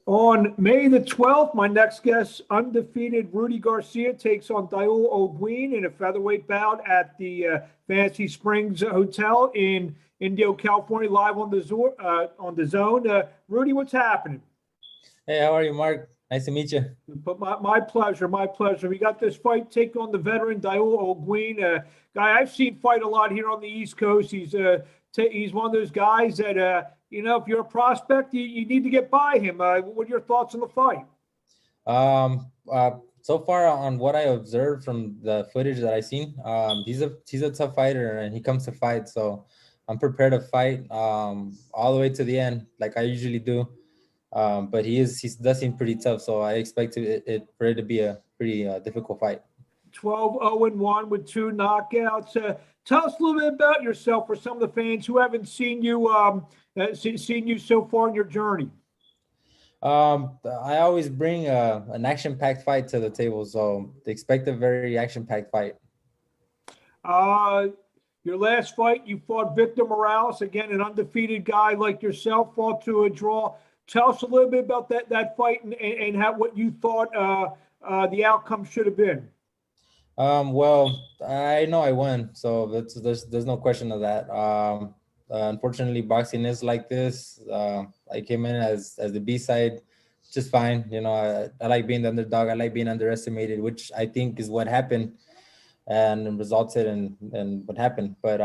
On May the 12th, my next guest, undefeated Rudy Garcia, takes on Dihul Olguin in a featherweight bout at the Fantasy Springs Hotel in Indio, California, live on the zone. Rudy, what's happening? Hey, how are you, Mark? Nice to meet you. But my pleasure, my pleasure. We got this fight take on the veteran Dihul Olguin, a guy I've seen fight a lot here on the East Coast. He's one of those guys that if you're a prospect, you need to get by him. What are your thoughts on the fight? So far on what I observed from the footage that I've seen, he's a tough fighter and he comes to fight. So I'm prepared to fight all the way to the end, like I usually do. But he does seem pretty tough, so I expect for it to be a pretty difficult fight. 12-0-1 with 2 knockouts. Tell us a little bit about yourself for some of the fans who haven't seen you so far in your journey. I always bring an action-packed fight to the table, so expect a very action-packed fight. Your last fight, you fought Victor Morales, again, an undefeated guy like yourself, fought to a draw. Tell us a little bit about that fight and what you thought the outcome should have been. Well, I know I won, so there's no question of that. Unfortunately, boxing is like this. I came in as the B side, just fine. I like being the underdog. I like being underestimated, which I think is what happened and resulted in what happened. But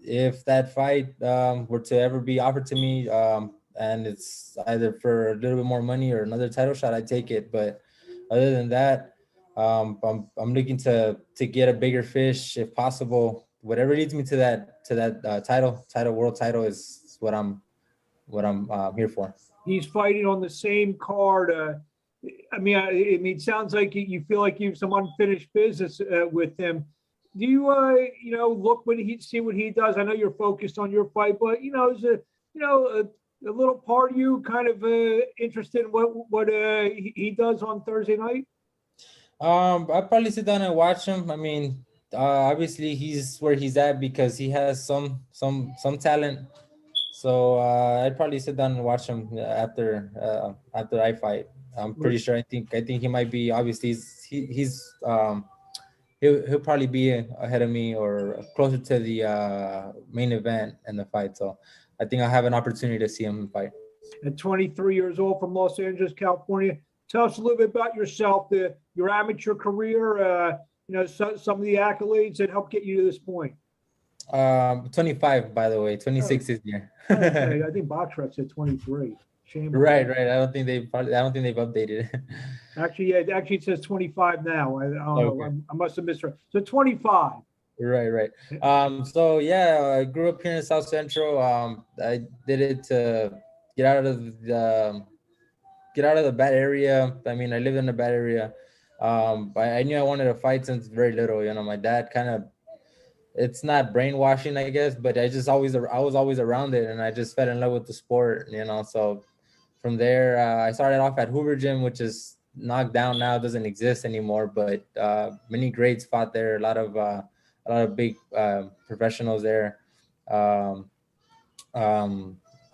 if that fight were to ever be offered to me, and it's either for a little bit more money or another title shot, I take it. But other than that, I'm looking to get a bigger fish if possible. Whatever leads me to that world title is what I'm here for. He's fighting on the same card. It sounds like you feel like you have some unfinished business with him. Do you look see what he does? I know you're focused on your fight, but is a little part of you kind of interested in what he does on Thursday night? I'll probably sit down and watch him. I mean, obviously he's where he's at because he has some talent. So I'd probably sit down and watch him after I fight. I'm pretty sure. I think he might be. Obviously, he'll probably be ahead of me or closer to the main event in the fight. So I think I'll have an opportunity to see him fight. At 23 years old, from Los Angeles, California. Tell us a little bit about yourself, your amateur career, some of the accolades that helped get you to this point. 25, by the way, 26 this year. Okay. I think BoxRec said 23. Shame. Right. I don't think they've updated it. Actually, it says 25 now. I must have misread. So 25. Right. So yeah, I grew up here in South Central. I did it to get out of the bad area. I mean, I lived in a bad area. I knew I wanted to fight since very little. My dad kind of, it's not brainwashing, I guess, but I was always around it, and I just fell in love with the sport. So from there, I started off at Hoover Gym, which is knocked down now, doesn't exist anymore. But many greats fought there. A lot of big professionals there. And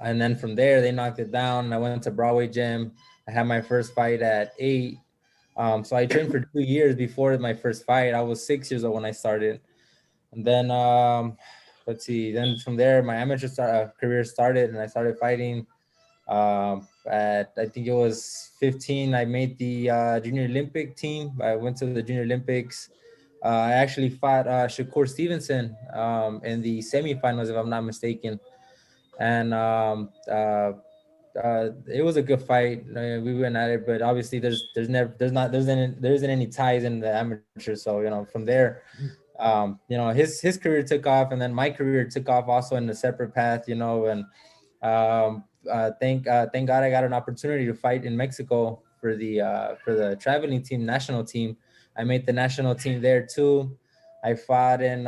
then from there, they knocked it down. I went to Broadway Gym. I had my first fight at 8. So I trained for 2 years before my first fight. I was 6 years old when I started. And then, then from there, my amateur career started, and I started fighting. At, I think it was 15, I made the Junior Olympic team. I went to the Junior Olympics. I actually fought Shakur Stevenson in the semifinals, if I'm not mistaken. And it was a good fight. We went at it, but obviously there isn't any ties in the amateur. So from there, his career took off, and then my career took off also in a separate path. And thank God I got an opportunity to fight in Mexico for the traveling team, national team. I made the national team there too. I fought in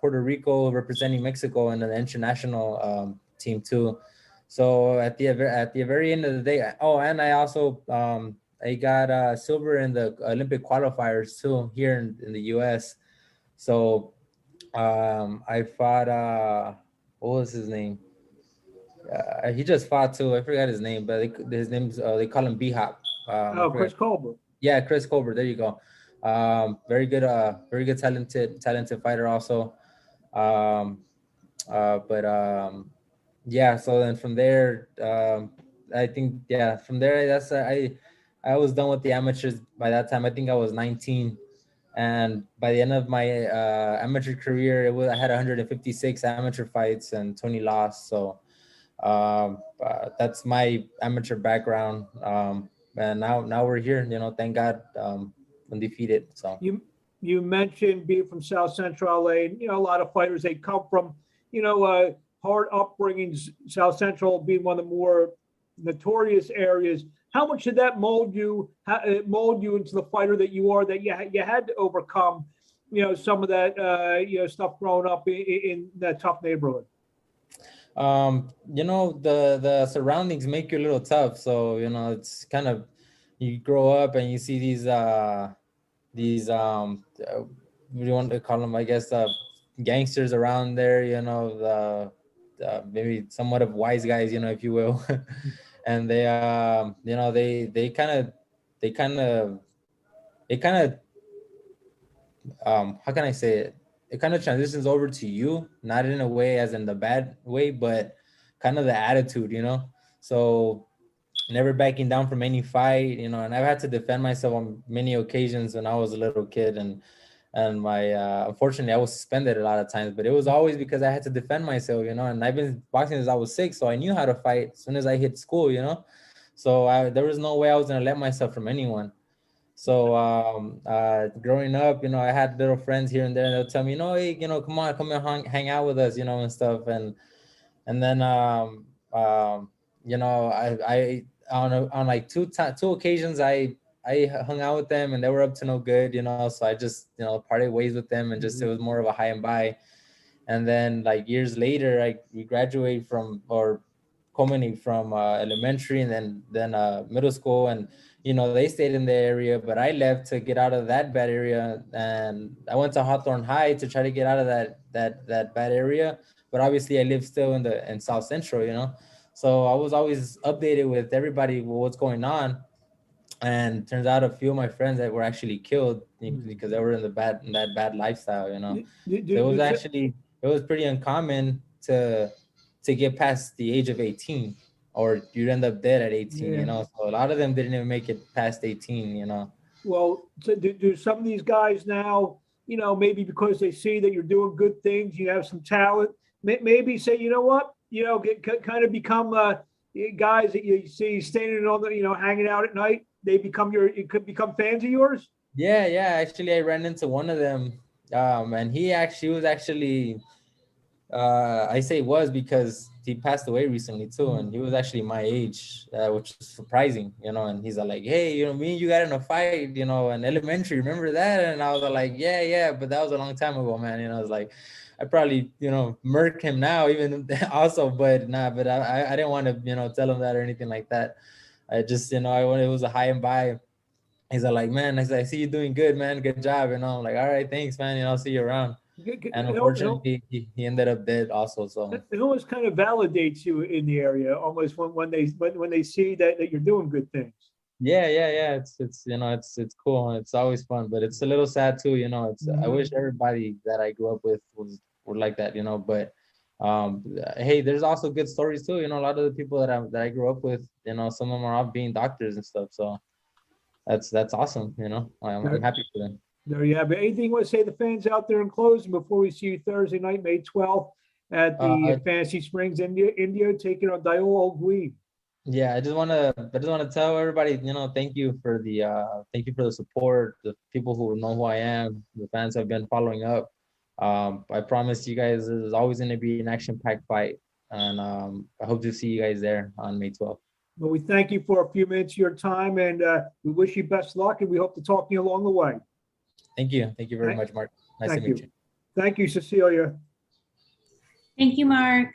Puerto Rico representing Mexico in the international team too. So at the very end of the day, and I also I got silver in the Olympic qualifiers too here in the U.S. So I fought what was his name? He just fought too. I forgot his name, but his name's they call him B-Hop. I Oh, forgot. Chris Colbert. Yeah, Chris Colbert. There you go. Very good, talented fighter also. Um, but yeah. So then from there, I think from there I was done with the amateurs by that time. I think I was 19, and by the end of my amateur career, I had 156 amateur fights and 20 lost. So that's my amateur background. And now we're here. Thank God, undefeated. So You mentioned being from South Central LA, and a lot of fighters they come from hard upbringings. South Central being one of the more notorious areas. How much did that mold you? Mold you into the fighter that you are? That you had to overcome, some of that stuff growing up in that tough neighborhood. The surroundings make you a little tough. So it's kind of, you grow up and you see these what do you want to call them? I guess gangsters around there. Maybe somewhat of wise guys, if you will. And they kind of how can I say it? It kind of transitions over to you, not in a way as in the bad way, but kind of the attitude, So never backing down from any fight, and I've had to defend myself on many occasions when I was a little kid, and my unfortunately I was suspended a lot of times, but it was always because I had to defend myself, and I've been boxing since I was 6, so I knew how to fight as soon as I hit school, So there was no way I was gonna let myself from anyone. So growing up, I had little friends here and there, and they'll tell me, hey, come on, come and hang out with us, and stuff. And then I on like two occasions I hung out with them, and they were up to no good, so I just parted ways with them, and just it was more of a high and by. And then like years later, we graduate from, or culminate from elementary, and then middle school, and they stayed in the area, but I left to get out of that bad area, and I went to Hawthorne High to try to get out of that bad area. But obviously I live still in South Central, so I was always updated with everybody, what's going on. And turns out a few of my friends that were actually killed because they were in that bad lifestyle, it was pretty uncommon to get past the age of 18, or you'd end up dead at 18, So a lot of them didn't even make it past 18. Well, so do some of these guys now, maybe because they see that you're doing good things, you have some talent, maybe say, you know what, kind of become guys that you see standing on the, hanging out at night. It could become fans of yours. Yeah. Actually, I ran into one of them, and he was actually. I say was because he passed away recently too, and he was actually my age, which is surprising, And he's like, "Hey, me and you got in a fight, in elementary. Remember that?" And I was like, "Yeah, but that was a long time ago, man." I was like, I probably, murk him now, even also, but nah. But I didn't want to, tell him that or anything like that. I just, it was a high and by. He's like, "Man," I see you doing good, man. Good job. I'm like, "All right, thanks, man. I'll see you around." And unfortunately, he ended up dead also. So it almost kind of validates you in the area, almost when they see that you're doing good things. Yeah. It's cool. It's always fun, but it's a little sad too. I wish everybody that I grew up with were like that. But hey, there's also good stories too. A lot of the people that I grew up with, some of them are off being doctors and stuff. So that's awesome. I'm happy for them. There you have it. Anything you want to say to the fans out there in closing before we see you Thursday night, May 12th at the Fantasy Springs, India, taking on Dihul Olguin? Yeah, I just want to tell everybody, thank you for the support, the people who know who I am, the fans have been following up. I promise you guys, there's always going to be an action-packed fight, and I hope to see you guys there on May 12th. Well, we thank you for a few minutes of your time, and we wish you best luck, and we hope to talk to you along the way. Thank you. Thank you very much, Mark. Nice to meet you. Thank you, Cecilia. Thank you, Mark.